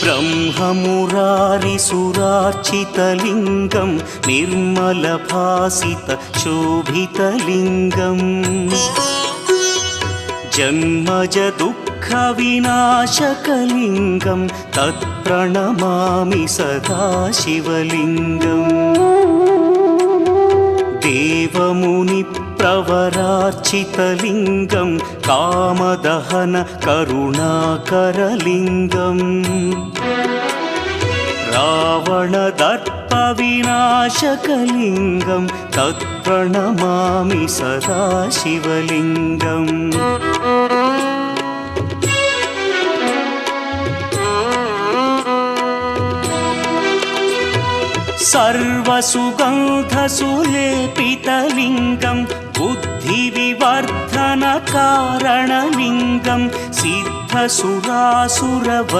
ब्रह्ममुरारिसुरार्चितलिङ्गं निर्मलभासितशोभितलिङ्गम् जन्मजदुःखविनाशकलिङ्गं तत्प्रणमामि सदा शिवलिङ्गम् देवमुनिप्रवरार्चितलिङ्गं कामदहन करुणाकरलिङ्गम् रावणदर्पविनाशकलिङ्गं तत्प्रणमामि सदा शिवलिङ्गम् सर्वसुगन्धसुलेपितलिङ्गं बुद्धिविवर्धनकारणलिङ्गं सिद्धसुरासुरवन्द्यलिङ्गम्